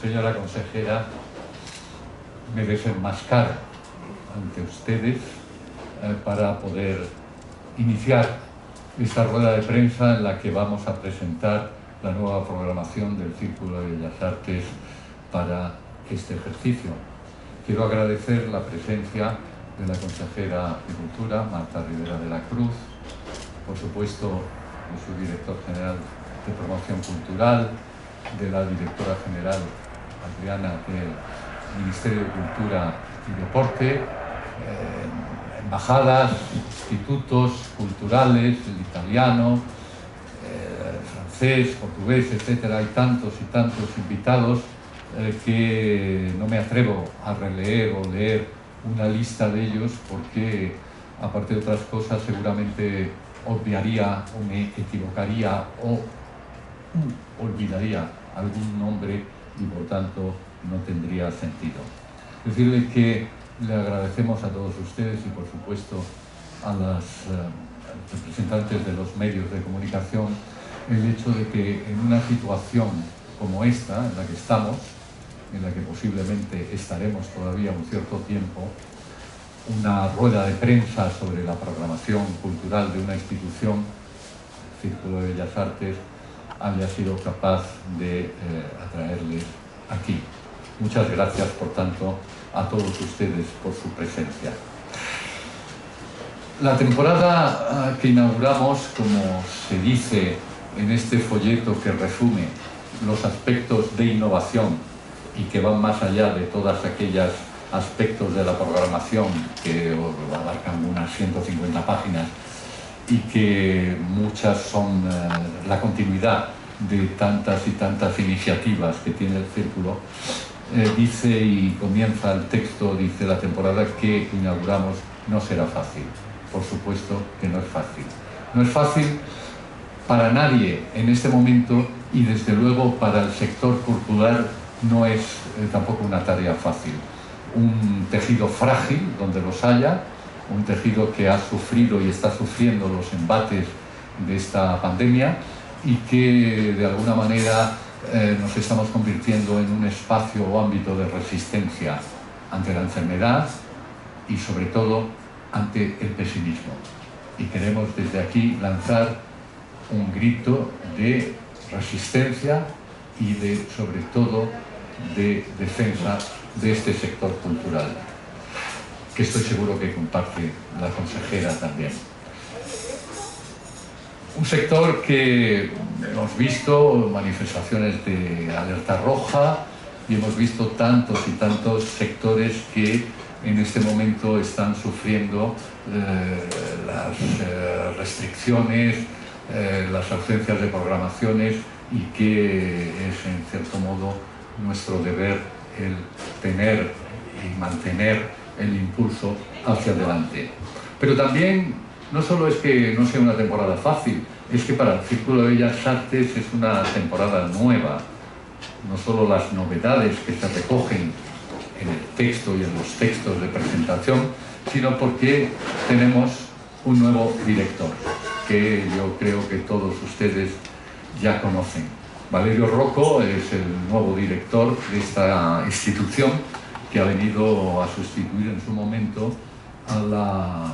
señora consejera, me desenmascaro ante ustedes para poder iniciar esta rueda de prensa en la que vamos a presentar la nueva programación del Círculo de Bellas Artes para este ejercicio. Quiero agradecer la presencia de la consejera de Cultura, Marta Rivera de la Cruz, por supuesto de su director general de Promoción Cultural, de la directora general Adriana del Ministerio de Cultura y Deporte, embajadas, institutos culturales, el italiano, francés, portugués, etc. Hay tantos y tantos invitados que no me atrevo a releer o leer una lista de ellos porque, aparte de otras cosas, seguramente obviaría o me equivocaría o olvidaría algún nombre y por tanto no tendría sentido. Decirle que le agradecemos a todos ustedes y por supuesto a los representantes de los medios de comunicación el hecho de que en una situación como esta, en la que estamos, en la que posiblemente estaremos todavía un cierto tiempo, una rueda de prensa sobre la programación cultural de una institución, el Círculo de Bellas Artes, haya sido capaz de atraerles aquí. Muchas gracias, por tanto, a todos ustedes por su presencia. La temporada que inauguramos, como se dice en este folleto que resume los aspectos de innovación y que van más allá de todas aquellas aspectos de la programación que abarcan unas 150 páginas y que muchas son la continuidad de tantas y tantas iniciativas que tiene el Círculo, dice y comienza el texto, dice: la temporada que inauguramos no será fácil. Por supuesto que no es fácil. No es fácil para nadie en este momento y desde luego para el sector cultural no es tampoco una tarea fácil. Un tejido frágil donde los haya, un tejido que ha sufrido y está sufriendo los embates de esta pandemia y que de alguna manera nos estamos convirtiendo en un espacio o ámbito de resistencia ante la enfermedad y sobre todo ante el pesimismo. Y queremos desde aquí lanzar un grito de resistencia y de, sobre todo, de defensa de este sector cultural, que estoy seguro que comparte la consejera también. Un sector que hemos visto manifestaciones de alerta roja y hemos visto tantos y tantos sectores que en este momento están sufriendo las restricciones, las ausencias de programaciones y que es en cierto modo nuestro deber el tener y mantener el impulso hacia adelante. Pero también no solo es que no sea una temporada fácil, es que para el Círculo de Bellas Artes es una temporada nueva. No solo las novedades que se recogen en el texto y en los textos de presentación, sino porque tenemos un nuevo director, que yo creo que todos ustedes ya conocen. Valerio Rocco es el nuevo director de esta institución que ha venido a sustituir en su momento a la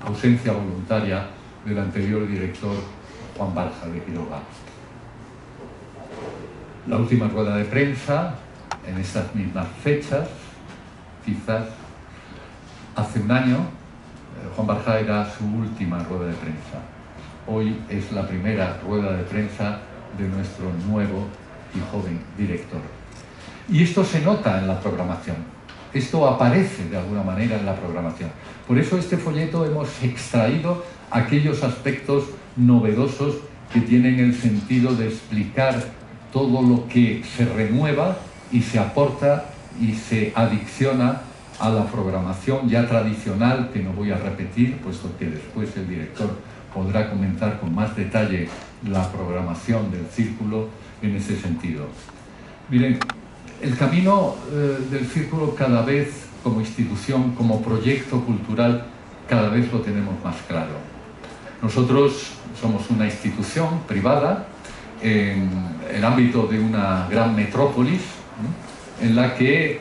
ausencia voluntaria del anterior director Juan Barja de Quiroga. La última rueda de prensa, en estas mismas fechas, quizás hace un año, Juan Barja era su última rueda de prensa. Hoy es la primera rueda de prensa de nuestro nuevo y joven director. Y esto se nota en la programación, esto aparece de alguna manera en la programación. Por eso este folleto hemos extraído aquellos aspectos novedosos que tienen el sentido de explicar todo lo que se renueva y se aporta y se adicciona a la programación ya tradicional, que no voy a repetir, puesto que después el director podrá comentar con más detalle la programación del Círculo en ese sentido. Miren, el camino del Círculo cada vez, como institución, como proyecto cultural, cada vez lo tenemos más claro. Nosotros somos una institución privada en el ámbito de una gran metrópolis, en la que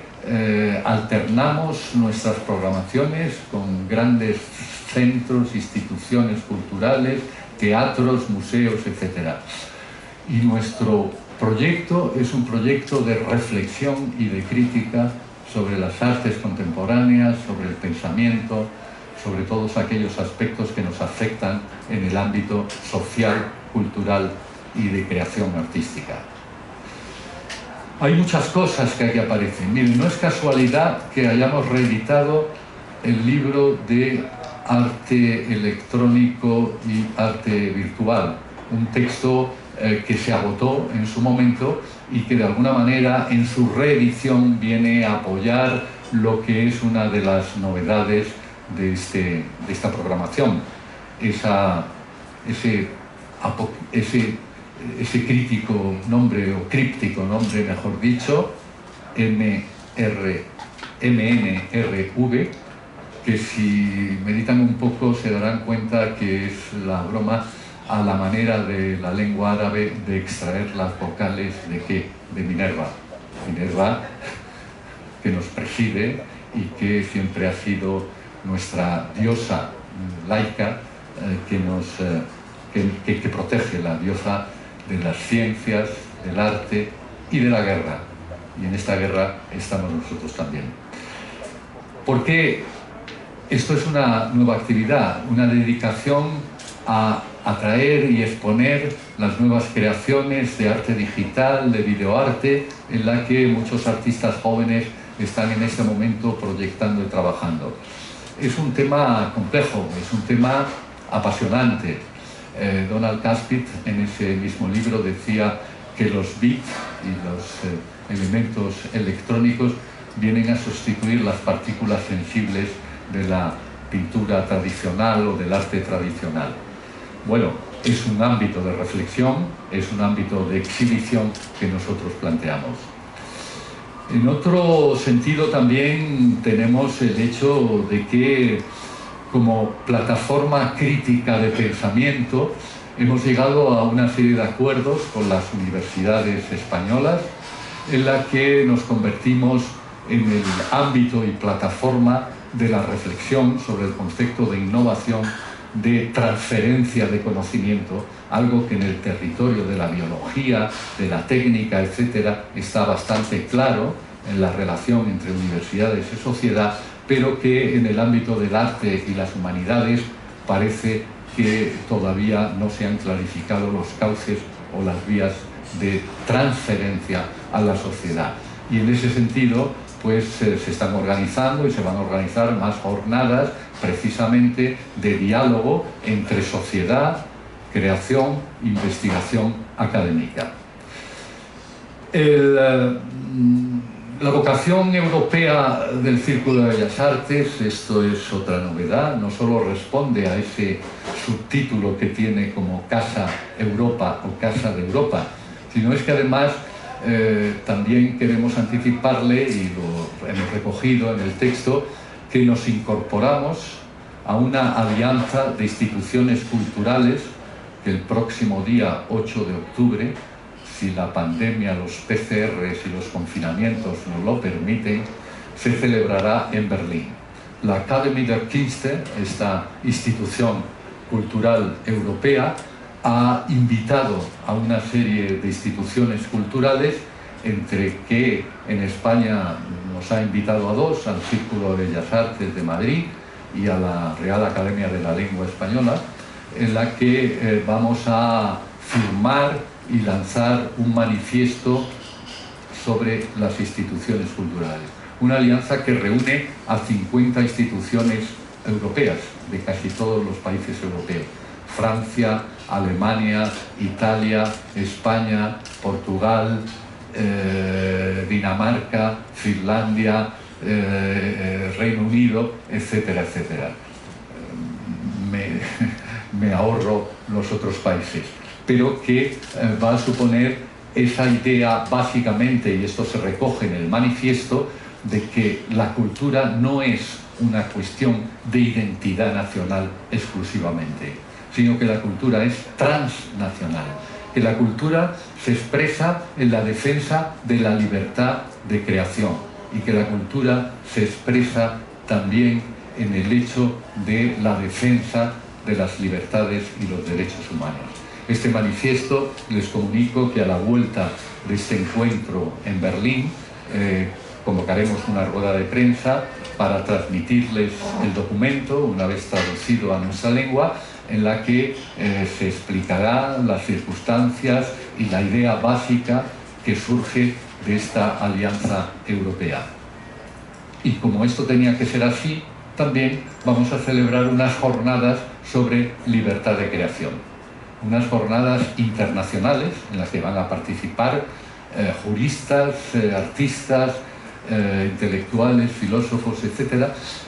alternamos nuestras programaciones con grandes centros, instituciones culturales, teatros, museos, etc. Y nuestro proyecto es un proyecto de reflexión y de crítica sobre las artes contemporáneas, sobre el pensamiento, sobre todos aquellos aspectos que nos afectan en el ámbito social, cultural y de creación artística. Hay muchas cosas que aquí aparecen. Miren, no es casualidad que hayamos reeditado el libro de arte electrónico y arte virtual, un texto que se agotó en su momento y que de alguna manera en su reedición viene a apoyar lo que es una de las novedades de esta programación, ese crítico nombre, o críptico nombre, mejor dicho, MNRV, que si meditan un poco se darán cuenta que es la broma a la manera de la lengua árabe de extraer las vocales ¿de qué? De Minerva. Minerva, que nos preside y que siempre ha sido nuestra diosa laica que protege, la diosa de las ciencias, del arte y de la guerra. Y en esta guerra estamos nosotros también. ¿Por qué esto es una nueva actividad? Una dedicación a atraer y exponer las nuevas creaciones de arte digital, de videoarte, en la que muchos artistas jóvenes están en este momento proyectando y trabajando. Es un tema complejo, es un tema apasionante. Donald Caspit en ese mismo libro decía que los bits y los elementos electrónicos vienen a sustituir las partículas sensibles de la pintura tradicional o del arte tradicional. Bueno, es un ámbito de reflexión, es un ámbito de exhibición que nosotros planteamos. En otro sentido también tenemos el hecho de que como plataforma crítica de pensamiento hemos llegado a una serie de acuerdos con las universidades españolas en la que nos convertimos en el ámbito y plataforma de la reflexión sobre el concepto de innovación, de transferencia de conocimiento, algo que en el territorio de la biología, de la técnica, etcétera, está bastante claro en la relación entre universidades y sociedad, pero que en el ámbito del arte y las humanidades parece que todavía no se han clarificado los cauces o las vías de transferencia a la sociedad. Y en ese sentido, pues se están organizando y se van a organizar más jornadas precisamente de diálogo entre sociedad, creación, investigación académica. La vocación europea del Círculo de Bellas Artes, esto es otra novedad, no solo responde a ese subtítulo que tiene como Casa Europa o Casa de Europa, sino es que además también queremos anticiparle, y lo hemos recogido en el texto, que nos incorporamos a una alianza de instituciones culturales que el próximo día 8 de octubre, si la pandemia, los PCRs y los confinamientos nos lo permiten, se celebrará en Berlín. La Academie der Künste, esta institución cultural europea, ha invitado a una serie de instituciones culturales, entre que en España nos ha invitado a dos, al Círculo de Bellas Artes de Madrid y a la Real Academia de la Lengua Española, en la que vamos a firmar y lanzar un manifiesto sobre las instituciones culturales. Una alianza que reúne a 50 instituciones europeas, de casi todos los países europeos. Francia, Alemania, Italia, España, Portugal, Dinamarca, Finlandia, Reino Unido, etcétera, etcétera. Me ahorro los otros países, pero que va a suponer esa idea básicamente, y esto se recoge en el manifiesto, de que la cultura no es una cuestión de identidad nacional exclusivamente, sino que la cultura es transnacional que la cultura se expresa en la defensa de la libertad de creación y que la cultura se expresa también en el hecho de la defensa de las libertades y los derechos humanos. Este manifiesto les comunico que a la vuelta de este encuentro en Berlín convocaremos una rueda de prensa para transmitirles el documento, una vez traducido a nuestra lengua, en la que se explicarán las circunstancias y la idea básica que surge de esta alianza europea. Y como esto tenía que ser así, también vamos a celebrar unas jornadas sobre libertad de creación. Unas jornadas internacionales en las que van a participar juristas, artistas, intelectuales, filósofos, etc.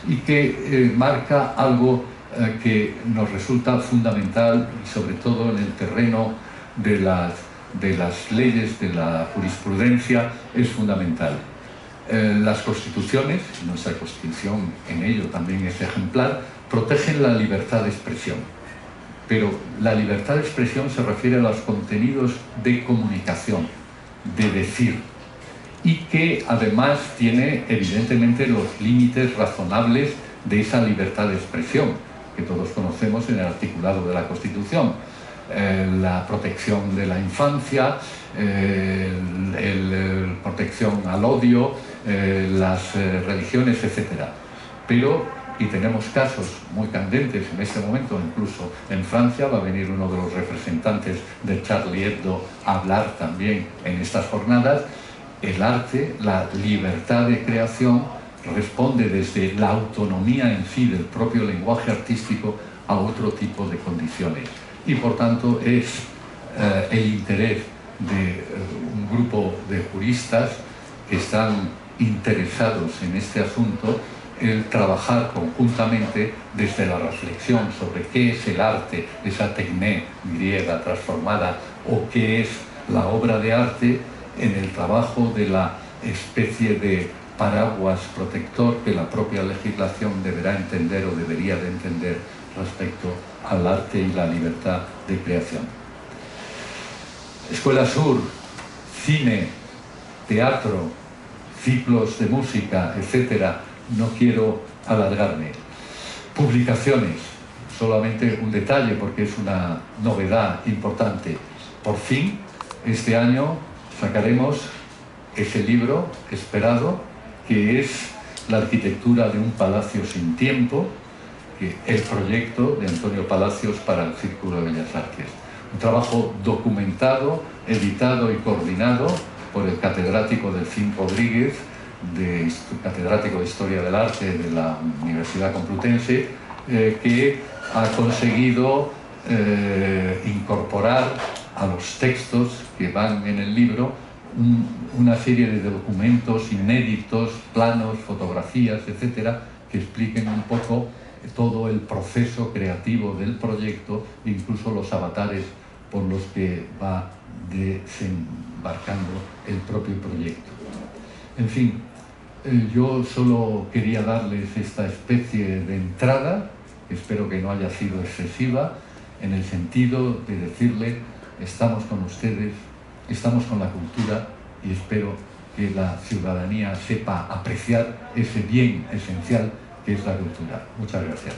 Y que marca algo que nos resulta fundamental, y sobre todo en el terreno de las leyes, de la jurisprudencia, es fundamental. Las constituciones, nuestra constitución en ello también es ejemplar, protegen la libertad de expresión. Pero la libertad de expresión se refiere a los contenidos de comunicación, de decir, y que además tiene evidentemente los límites razonables de esa libertad de expresión, que todos conocemos en el articulado de la Constitución. La protección de la infancia, protección al odio, las religiones, etc. Pero, y tenemos casos muy candentes en este momento, incluso en Francia va a venir uno de los representantes de Charlie Hebdo a hablar también en estas jornadas, el arte, la libertad de creación, responde desde la autonomía en sí del propio lenguaje artístico a otro tipo de condiciones. Y por tanto es el interés de un grupo de juristas que están interesados en este asunto el trabajar conjuntamente desde la reflexión sobre qué es el arte, esa tecné griega transformada, o qué es la obra de arte, en el trabajo de la especie de paraguas protector que la propia legislación deberá entender o debería de entender respecto al arte y la libertad de creación. Escuela Sur, cine, teatro, ciclos de música, etc. No quiero alargarme. Publicaciones, solamente un detalle porque es una novedad importante. Por fin, este año sacaremos ese libro esperado, que es La arquitectura de un palacio sin tiempo, el proyecto de Antonio Palacios para el Círculo de Bellas Artes. Un trabajo documentado, editado y coordinado por el catedrático Delfín Rodríguez, catedrático de Historia del Arte de la Universidad Complutense, que ha conseguido incorporar a los textos que van en el libro una serie de documentos inéditos, planos, fotografías, etcétera, que expliquen un poco todo el proceso creativo del proyecto, incluso los avatares por los que va desembarcando el propio proyecto. En fin, yo solo quería darles esta especie de entrada, espero que no haya sido excesiva, en el sentido de decirle: estamos con ustedes, estamos con la cultura, y espero que la ciudadanía sepa apreciar ese bien esencial que es la cultura. Muchas gracias.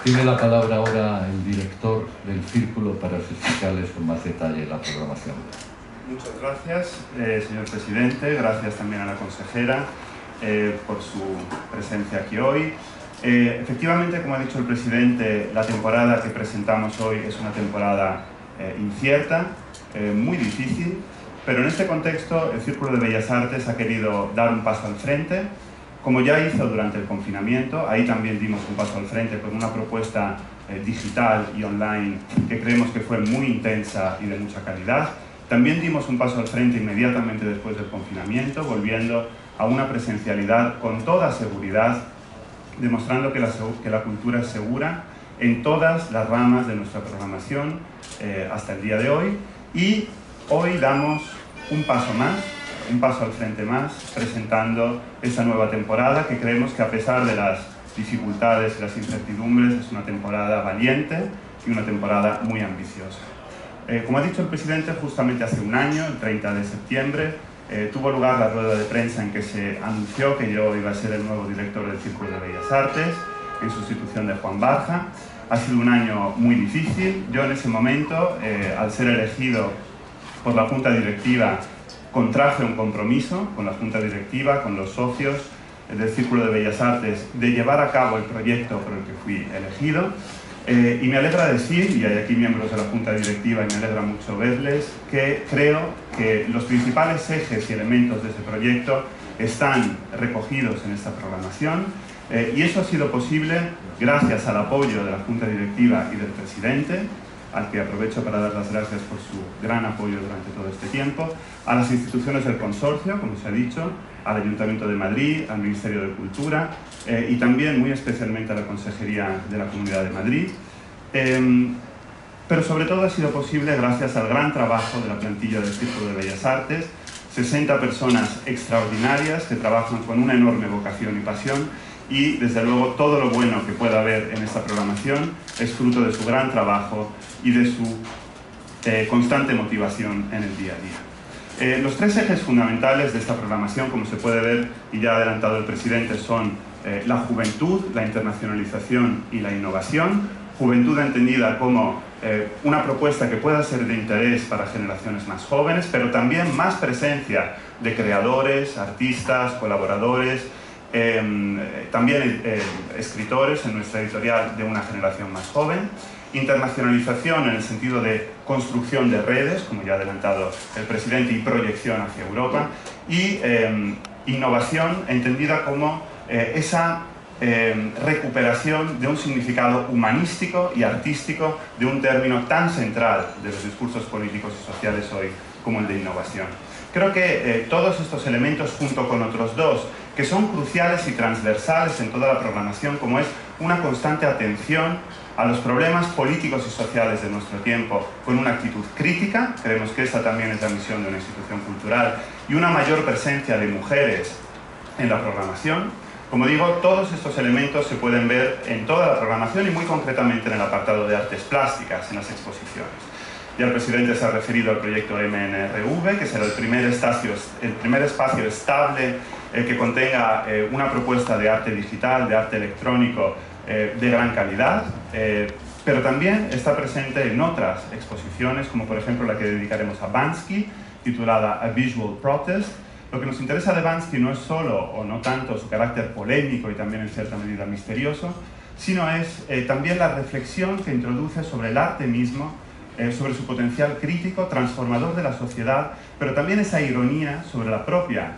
Tiene la palabra ahora el director del Círculo para explicarles con más detalle la programación. Muchas gracias, señor presidente. Gracias también a la consejera por su presencia aquí hoy. Efectivamente, como ha dicho el presidente, la temporada que presentamos hoy es una temporada incierta, muy difícil, pero en este contexto el Círculo de Bellas Artes ha querido dar un paso al frente, como ya hizo durante el confinamiento. Ahí también dimos un paso al frente con una propuesta digital y online que creemos que fue muy intensa y de mucha calidad. También dimos un paso al frente inmediatamente después del confinamiento, volviendo a una presencialidad con toda seguridad, demostrando que la cultura es segura en todas las ramas de nuestra programación hasta el día de hoy. Y hoy damos un paso más, un paso al frente más, presentando esta nueva temporada que creemos que, a pesar de las dificultades y las incertidumbres, es una temporada valiente y una temporada muy ambiciosa. Como ha dicho el presidente, justamente hace un año, el 30 de septiembre, tuvo lugar la rueda de prensa en que se anunció que yo iba a ser el nuevo director del Círculo de Bellas Artes, en sustitución de Juan Barja. Ha sido un año muy difícil. Yo en ese momento, al ser elegido por la Junta Directiva, contraje un compromiso con la Junta Directiva, con los socios del Círculo de Bellas Artes, de llevar a cabo el proyecto por el que fui elegido. Y me alegra decir, y hay aquí miembros de la Junta Directiva y me alegra mucho verles, que creo que los principales ejes y elementos de ese proyecto están recogidos en esta programación, y eso ha sido posible gracias al apoyo de la Junta Directiva y del presidente, al que aprovecho para dar las gracias por su gran apoyo durante todo este tiempo, a las instituciones del consorcio, como se ha dicho, al Ayuntamiento de Madrid, al Ministerio de Cultura y también muy especialmente a la Consejería de la Comunidad de Madrid. Pero sobre todo ha sido posible gracias al gran trabajo de la plantilla del Círculo de Bellas Artes, 60 personas extraordinarias que trabajan con una enorme vocación y pasión, y desde luego todo lo bueno que pueda haber en esta programación es fruto de su gran trabajo y de su constante motivación en el día a día. Los tres ejes fundamentales de esta programación, como se puede ver y ya ha adelantado el presidente, son la juventud, la internacionalización y la innovación. Juventud entendida como una propuesta que pueda ser de interés para generaciones más jóvenes, pero también más presencia de creadores, artistas, colaboradores, también escritores en nuestra editorial de una generación más joven. Internacionalización en el sentido de construcción de redes, como ya ha adelantado el presidente, y proyección hacia Europa. Y innovación entendida como esa recuperación de un significado humanístico y artístico de un término tan central de los discursos políticos y sociales hoy como el de innovación. Creo que todos estos elementos, junto con otros dos, que son cruciales y transversales en toda la programación, como es una constante atención a los problemas políticos y sociales de nuestro tiempo con una actitud crítica, creemos que esa también es la misión de una institución cultural, y una mayor presencia de mujeres en la programación. Como digo, todos estos elementos se pueden ver en toda la programación y muy concretamente en el apartado de artes plásticas, en las exposiciones. Ya el presidente se ha referido al proyecto MNRV, que será el primer espacio estable que contenga una propuesta de arte digital, de arte electrónico de gran calidad, pero también está presente en otras exposiciones, como por ejemplo la que dedicaremos a Bansky, titulada A Visual Protest. Lo que nos interesa de Bansky no es solo, o no tanto, su carácter polémico y también en cierta medida misterioso, sino es también la reflexión que introduce sobre el arte mismo, sobre su potencial crítico, transformador de la sociedad, pero también esa ironía sobre la propia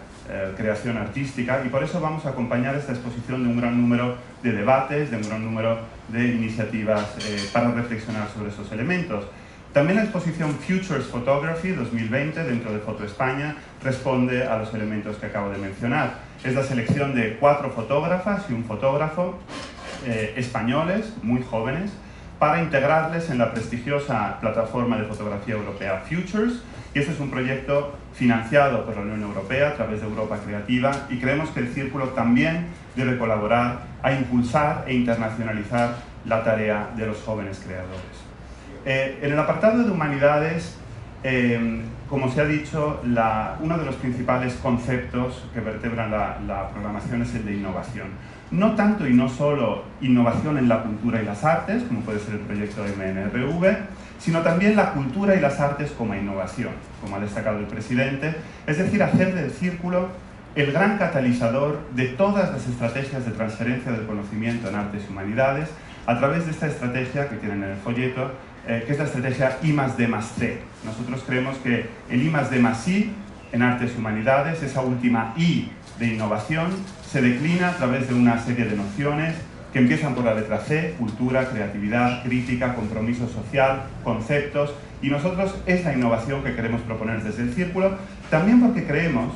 creación artística, y por eso vamos a acompañar esta exposición de un gran número de debates, de un gran número de iniciativas para reflexionar sobre esos elementos. También la exposición Futures Photography 2020 dentro de Foto España responde a los elementos que acabo de mencionar. Es la selección de 4 fotógrafas y un fotógrafo españoles, muy jóvenes, para integrarles en la prestigiosa plataforma de fotografía europea Futures, y este es un proyecto financiado por la Unión Europea a través de Europa Creativa, y creemos que el Círculo también debe colaborar a impulsar e internacionalizar la tarea de los jóvenes creadores. En el apartado de humanidades, como se ha dicho, uno de los principales conceptos que vertebran la programación es el de innovación. No tanto y no solo innovación en la cultura y las artes, como puede ser el proyecto MNRV, sino también la cultura y las artes como innovación, como ha destacado el presidente, es decir, hacer del Círculo el gran catalizador de todas las estrategias de transferencia del conocimiento en artes y humanidades a través de esta estrategia que tienen en el folleto, que es la estrategia I+D+C. Nosotros creemos que el I+D+I en artes y humanidades, esa última I de innovación, se declina a través de una serie de nociones que empiezan por la letra C: cultura, creatividad, crítica, compromiso social, conceptos, y nosotros es la innovación que queremos proponer desde el Círculo, también porque creemos,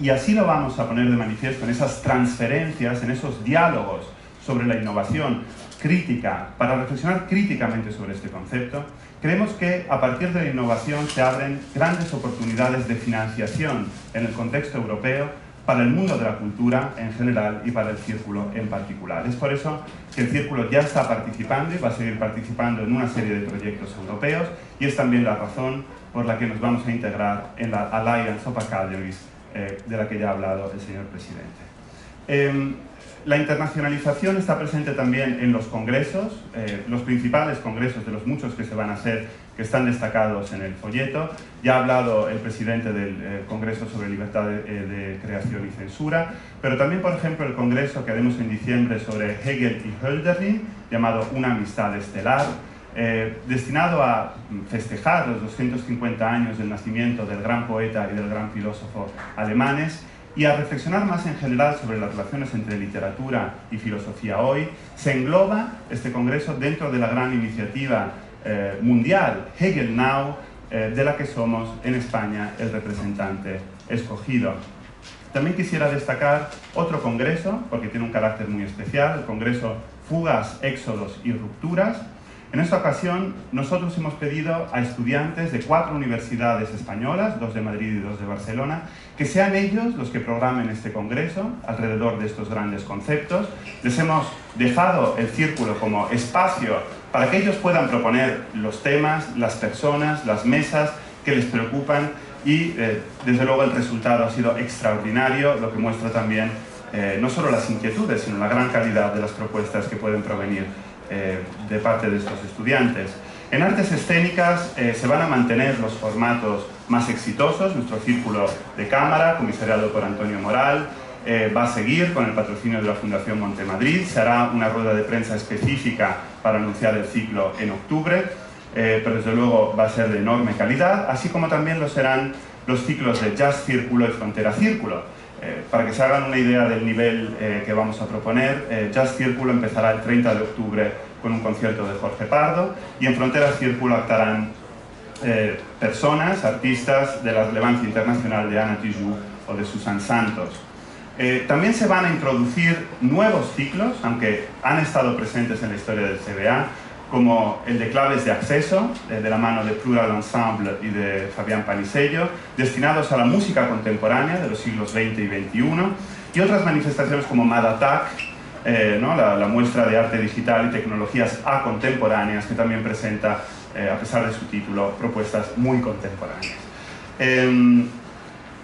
y así lo vamos a poner de manifiesto en esas transferencias, en esos diálogos sobre la innovación crítica, para reflexionar críticamente sobre este concepto, creemos que a partir de la innovación se abren grandes oportunidades de financiación en el contexto europeo para el mundo de la cultura en general y para el Círculo en particular. Es por eso que el Círculo ya está participando y va a seguir participando en una serie de proyectos europeos, y es también la razón por la que nos vamos a integrar en la Alliance of Academies, de la que ya ha hablado el señor presidente. La internacionalización está presente también en los congresos, los principales congresos de los muchos que se van a hacer, que están destacados en el folleto. Ya ha hablado el presidente del Congreso sobre Libertad de Creación y Censura, pero también, por ejemplo, el congreso que haremos en diciembre sobre Hegel y Hölderlin, llamado Una amistad estelar, destinado a festejar los 250 años del nacimiento del gran poeta y del gran filósofo alemanes, y a reflexionar más en general sobre las relaciones entre literatura y filosofía hoy. Se engloba este congreso dentro de la gran iniciativa mundial Hegel Now, de la que somos en España el representante escogido. También quisiera destacar otro congreso, porque tiene un carácter muy especial, el congreso Fugas, Éxodos y Rupturas. En esta ocasión, nosotros hemos pedido a estudiantes de 4 universidades españolas, 2 de Madrid y 2 de Barcelona, que sean ellos los que programen este congreso alrededor de estos grandes conceptos. Les hemos dejado el círculo como espacio para que ellos puedan proponer los temas, las personas, las mesas que les preocupan, y desde luego el resultado ha sido extraordinario, lo que muestra también no solo las inquietudes, sino la gran calidad de las propuestas que pueden provenir de parte de estos estudiantes. En artes escénicas se van a mantener los formatos más exitosos. Nuestro círculo de cámara, comisariado por Antonio Moral, va a seguir con el patrocinio de la Fundación Montemadrid. Se hará una rueda de prensa específica para anunciar el ciclo en octubre, pero desde luego va a ser de enorme calidad, así como también lo serán los ciclos de Jazz Círculo y Frontera Círculo. Para que se hagan una idea del nivel que vamos a proponer, Jazz Círculo empezará el 30 de octubre con un concierto de Jorge Pardo, y en Frontera Círculo actuarán personas, artistas de la relevancia internacional de Ana Tijoux o de Susan Santos. También se van a introducir nuevos ciclos, aunque han estado presentes en la historia del CBA, como el de Claves de Acceso, de la mano de Plural Ensemble y de Fabián Panisello, destinados a la música contemporánea de los siglos XX y XXI, y otras manifestaciones como Madatak, la muestra de arte digital y tecnologías acontemporáneas, que también presenta, a pesar de su título, propuestas muy contemporáneas.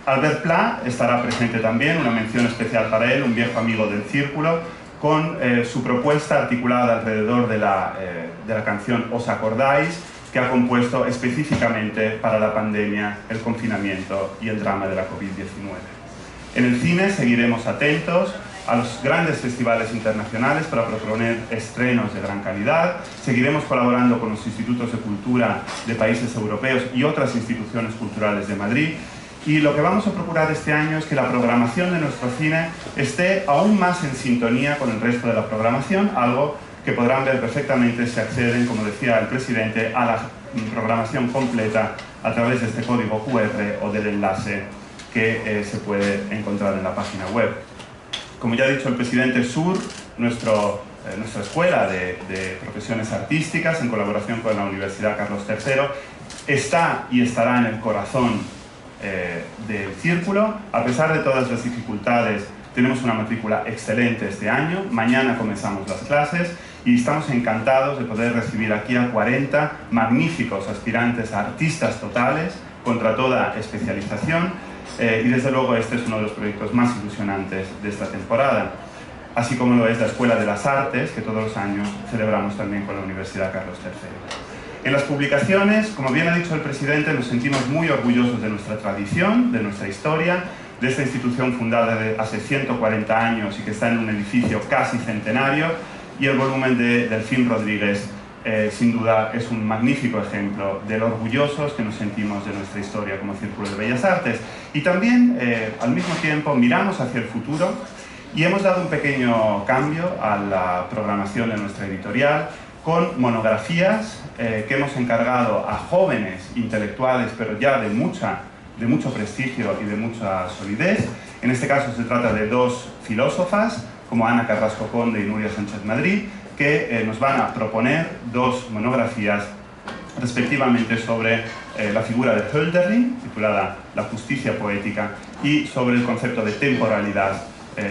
Albert Pla estará presente también, una mención especial para él, un viejo amigo del círculo, con su propuesta articulada alrededor de la canción Os acordáis, que ha compuesto específicamente para la pandemia, el confinamiento y el drama de la COVID-19. En el cine seguiremos atentos a los grandes festivales internacionales para proponer estrenos de gran calidad. Seguiremos colaborando con los institutos de cultura de países europeos y otras instituciones culturales de Madrid. Y lo que vamos a procurar este año es que la programación de nuestro cine esté aún más en sintonía con el resto de la programación, algo que podrán ver perfectamente si acceden, como decía el presidente, a la programación completa a través de este código QR o del enlace que se puede encontrar en la página web. Como ya ha dicho el presidente, SUR, nuestra escuela de profesiones artísticas, en colaboración con la Universidad Carlos III, está y estará en el corazón del círculo. A pesar de todas las dificultades, tenemos una matrícula excelente este año. Mañana comenzamos las clases y estamos encantados de poder recibir aquí a 40 magníficos aspirantes a artistas totales, contra toda especialización, y desde luego este es uno de los proyectos más ilusionantes de esta temporada, así como lo es la Escuela de las Artes, que todos los años celebramos también con la Universidad Carlos III. En las publicaciones, como bien ha dicho el presidente, nos sentimos muy orgullosos de nuestra tradición, de nuestra historia, de esta institución fundada hace 140 años y que está en un edificio casi centenario, y el volumen de Delfín Rodríguez, sin duda, es un magnífico ejemplo de lo orgullosos que nos sentimos de nuestra historia como Círculo de Bellas Artes. Y también, al mismo tiempo, miramos hacia el futuro y hemos dado un pequeño cambio a la programación de nuestra editorial, con monografías que hemos encargado a jóvenes intelectuales, pero ya de mucho prestigio y de mucha solidez. En este caso se trata de 2 filósofas, como Ana Carrasco Conde y Nuria Sánchez Madrid, que nos van a proponer 2 monografías respectivamente sobre la figura de Hölderlin, titulada La justicia poética, y sobre el concepto de temporalidad,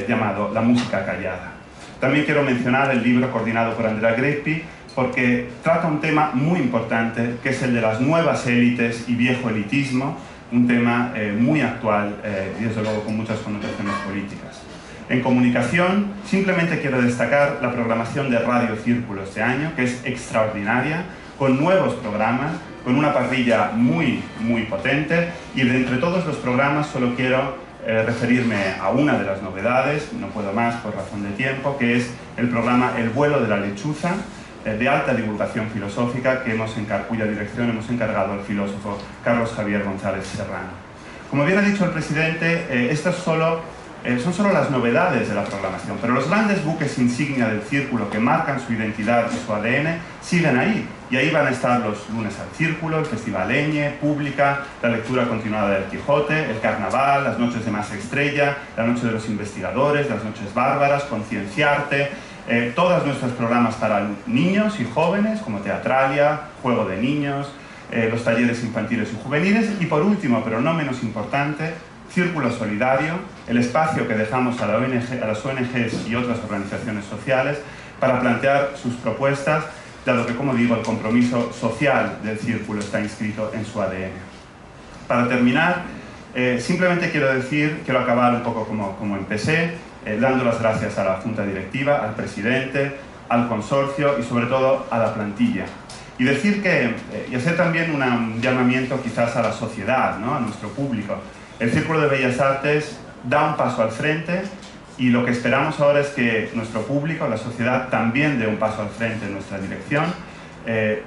llamado La música callada. También quiero mencionar el libro coordinado por Andrea Greppi, porque trata un tema muy importante, que es el de las nuevas élites y viejo elitismo, un tema muy actual y desde luego con muchas connotaciones políticas. En comunicación, simplemente quiero destacar la programación de Radio Círculo este año, que es extraordinaria, con nuevos programas, con una parrilla muy potente, y de entre todos los programas solo quiero referirme a una de las novedades, no puedo más por razón de tiempo, que es el programa El vuelo de la lechuza, de alta divulgación filosófica, cuya dirección hemos encargado al filósofo Carlos Javier González Serrano. Como bien ha dicho el presidente, estas son solo las novedades de la programación, pero los grandes buques insignia del Círculo que marcan su identidad y su ADN siguen ahí, y ahí van a estar los lunes al Círculo, el Festival Eñe, Pública, la lectura continuada del Quijote, el Carnaval, las noches de Más Estrella, la noche de los investigadores, las noches bárbaras, Concienciarte, todos nuestros programas para niños y jóvenes, como Teatralia, Juego de Niños, los talleres infantiles y juveniles, y por último, pero no menos importante, Círculo Solidario, el espacio que dejamos a las ONGs y otras organizaciones sociales para plantear sus propuestas, dado que, como digo, el compromiso social del Círculo está inscrito en su ADN. Para terminar, simplemente quiero acabar un poco como empecé, dando las gracias a la Junta Directiva, al presidente, al consorcio y sobre todo a la plantilla. Y decir y hacer también un llamamiento quizás a la sociedad, ¿no? A nuestro público. El Círculo de Bellas Artes da un paso al frente, y lo que esperamos ahora es que nuestro público, la sociedad, también dé un paso al frente en nuestra dirección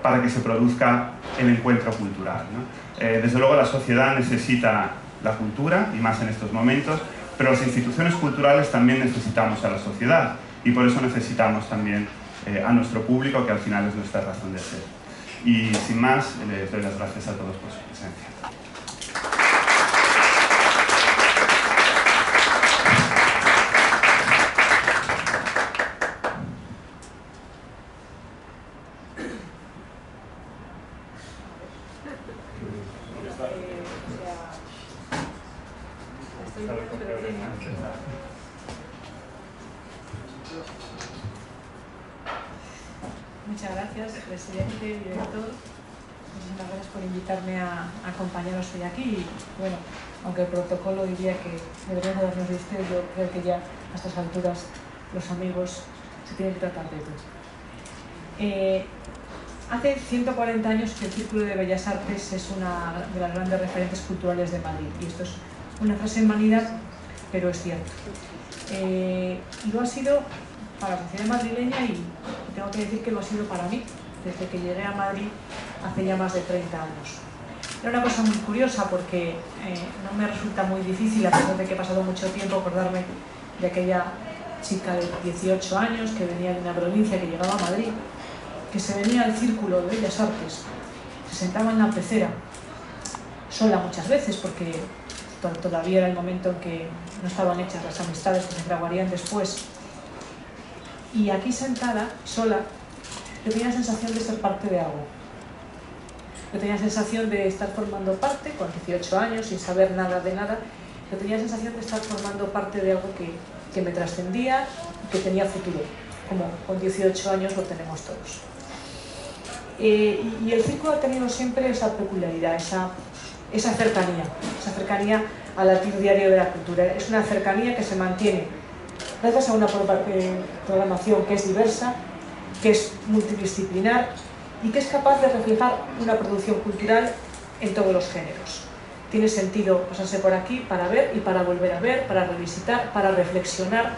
para que se produzca el encuentro cultural, ¿no? Desde luego la sociedad necesita la cultura, y más en estos momentos, pero las instituciones culturales también necesitamos a la sociedad, y por eso necesitamos también a nuestro público, que al final es nuestra razón de ser. Y sin más, les doy las gracias a todos por su presencia. Muchas gracias, presidente, director. Muchísimas gracias por invitarme a acompañaros hoy aquí. Y, bueno, aunque el protocolo diría que deberíamos darnos de usted, yo creo que ya a estas alturas los amigos se tienen que tratar de todo. Hace 140 años que el Círculo de Bellas Artes es una de las grandes referentes culturales de Madrid. Y esto es una frase en vanidad, pero es cierto. Lo ha sido para la sociedad madrileña, y tengo que decir que lo ha sido para mí, desde que llegué a Madrid hace ya más de 30 años. Era una cosa muy curiosa porque no me resulta muy difícil, a pesar de que he pasado mucho tiempo, acordarme de aquella chica de 18 años que venía de una provincia, que llegaba a Madrid, que se venía al Círculo de Bellas Artes, se sentaba en la pecera, sola muchas veces, porque todavía era el momento en que no estaban hechas las amistades que se fraguarían después. Y aquí sentada, sola, yo tenía la sensación de ser parte de algo. Yo tenía la sensación de estar formando parte, con 18 años, sin saber nada de nada, yo tenía la sensación de estar formando parte de algo que me trascendía y que tenía futuro, como con 18 años lo tenemos todos. Y el Círculo ha tenido siempre esa peculiaridad, esa cercanía al latir diario de la cultura. Es una cercanía que se mantiene gracias a una programación que es diversa, que es multidisciplinar y que es capaz de reflejar una producción cultural en todos los géneros. Tiene sentido pasarse por aquí para ver y para volver a ver, para revisitar, para reflexionar,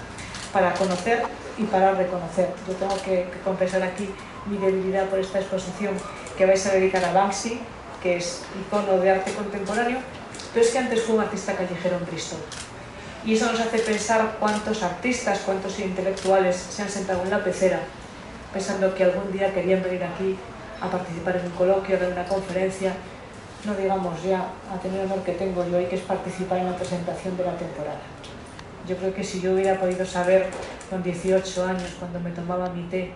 para conocer y para reconocer. Yo tengo que confesar aquí mi debilidad por esta exposición que vais a dedicar a Banksy, que es icono de arte contemporáneo, pero es que antes fue un artista callejero en Bristol. Y eso nos hace pensar cuántos artistas, cuántos intelectuales se han sentado en la pecera pensando que algún día querían venir aquí a participar en un coloquio, a dar una conferencia, no digamos ya a tener el honor que tengo yo hoy, que es participar en la presentación de la temporada. Yo creo que si yo hubiera podido saber con 18 años, cuando me tomaba mi té,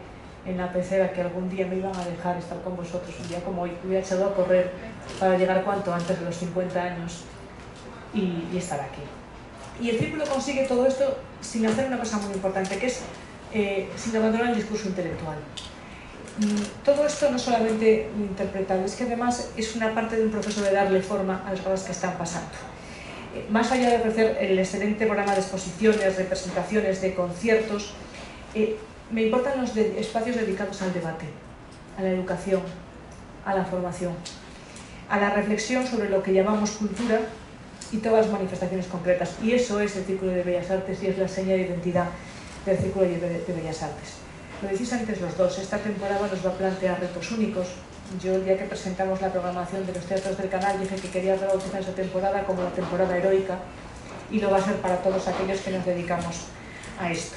en la pecera que algún día me iban a dejar estar con vosotros, un día como hoy, hubiera echado a correr para llegar cuanto antes de los 50 años y estar aquí. Y el Círculo consigue todo esto sin hacer una cosa muy importante, que es sin abandonar el discurso intelectual. Todo esto no solamente interpretable, es que además es una parte de un proceso de darle forma a las cosas que están pasando. Más allá de ofrecer el excelente programa de exposiciones, representaciones, de conciertos, me importan los espacios dedicados al debate, a la educación, a la formación, a la reflexión sobre lo que llamamos cultura y todas las manifestaciones concretas. Y eso es el Círculo de Bellas Artes y es la seña de identidad del Círculo de Bellas Artes. Lo decís antes los dos, esta temporada nos va a plantear retos únicos. Yo el día que presentamos la programación de los teatros del canal dije que quería rebautizar esta temporada como la temporada heroica y lo va a ser para todos aquellos que nos dedicamos a esto.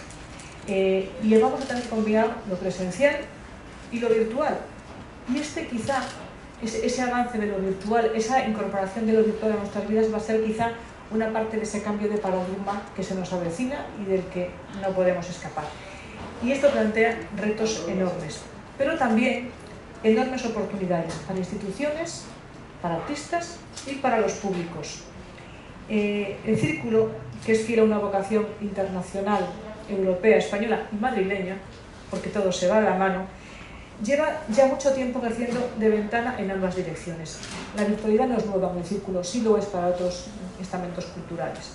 Y vamos a tener que combinar lo presencial y lo virtual. Y quizá, ese avance de lo virtual, esa incorporación de lo virtual a nuestras vidas va a ser quizá una parte de ese cambio de paradigma que se nos avecina y del que no podemos escapar. Y esto plantea retos enormes, pero también enormes oportunidades para instituciones, para artistas y para los públicos. El Círculo, que es fiel a una vocación internacional, europea, española y madrileña, porque todo se va a la mano, lleva ya mucho tiempo creciendo de ventana en ambas direcciones. La virtualidad no es nueva en el Círculo, sí lo es para otros estamentos culturales.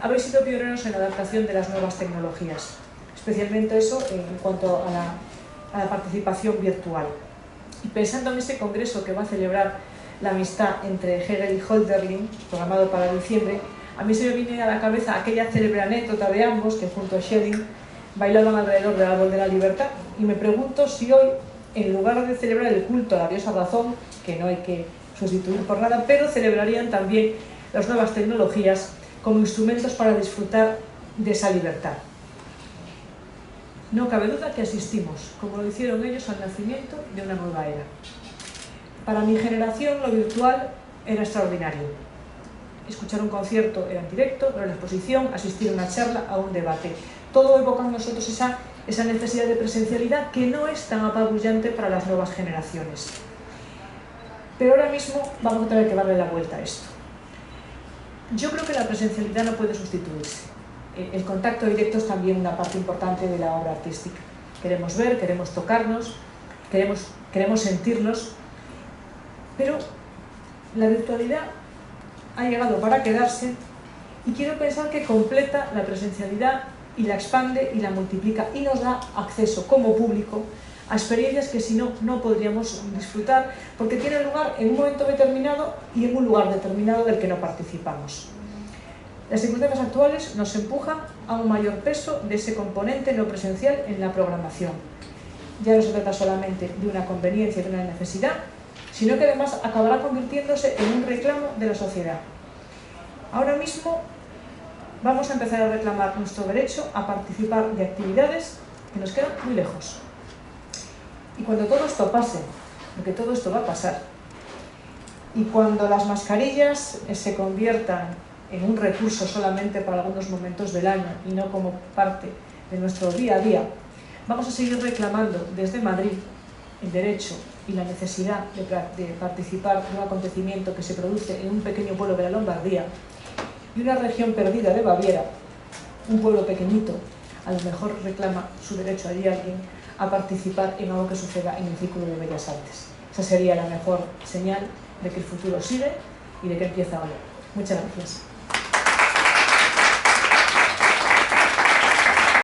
Habéis sido pioneros en la adaptación de las nuevas tecnologías, especialmente eso en cuanto a la participación virtual. Y pensando en este congreso que va a celebrar la amistad entre Hegel y Hölderlin, programado para diciembre, a mí se me viene a la cabeza aquella célebre anécdota de ambos que junto a Schelling bailaban alrededor del árbol de la libertad, y me pregunto si hoy, en lugar de celebrar el culto a la diosa razón, que no hay que sustituir por nada, pero celebrarían también las nuevas tecnologías como instrumentos para disfrutar de esa libertad. No cabe duda que asistimos, como lo hicieron ellos, al nacimiento de una nueva era. Para mi generación lo virtual era extraordinario. Escuchar un concierto era en directo, ver la exposición, asistir a una charla, a un debate. Todo evoca en nosotros esa necesidad de presencialidad que no es tan apabullante para las nuevas generaciones. Pero ahora mismo vamos a tener que darle la vuelta a esto. Yo creo que la presencialidad no puede sustituirse. El contacto directo es también una parte importante de la obra artística. Queremos ver, queremos tocarnos, queremos sentirnos, pero la virtualidad ha llegado para quedarse y quiero pensar que completa la presencialidad y la expande y la multiplica y nos da acceso como público a experiencias que si no, no podríamos disfrutar porque tienen lugar en un momento determinado y en un lugar determinado del que no participamos. Las circunstancias actuales nos empujan a un mayor peso de ese componente no presencial en la programación. Ya no se trata solamente de una conveniencia, de una necesidad, sino que además acabará convirtiéndose en un reclamo de la sociedad. Ahora mismo vamos a empezar a reclamar nuestro derecho a participar de actividades que nos quedan muy lejos. Y cuando todo esto pase, porque todo esto va a pasar, y cuando las mascarillas se conviertan en un recurso solamente para algunos momentos del año y no como parte de nuestro día a día, vamos a seguir reclamando desde Madrid el derecho y la necesidad de participar de un acontecimiento que se produce en un pequeño pueblo de la Lombardía y una región perdida de Baviera, un pueblo pequeñito, a lo mejor reclama su derecho allí alguien a participar en algo que suceda en el Círculo de Bellas Artes. Esa sería la mejor señal de que el futuro sigue y de que empieza ahora. Muchas gracias.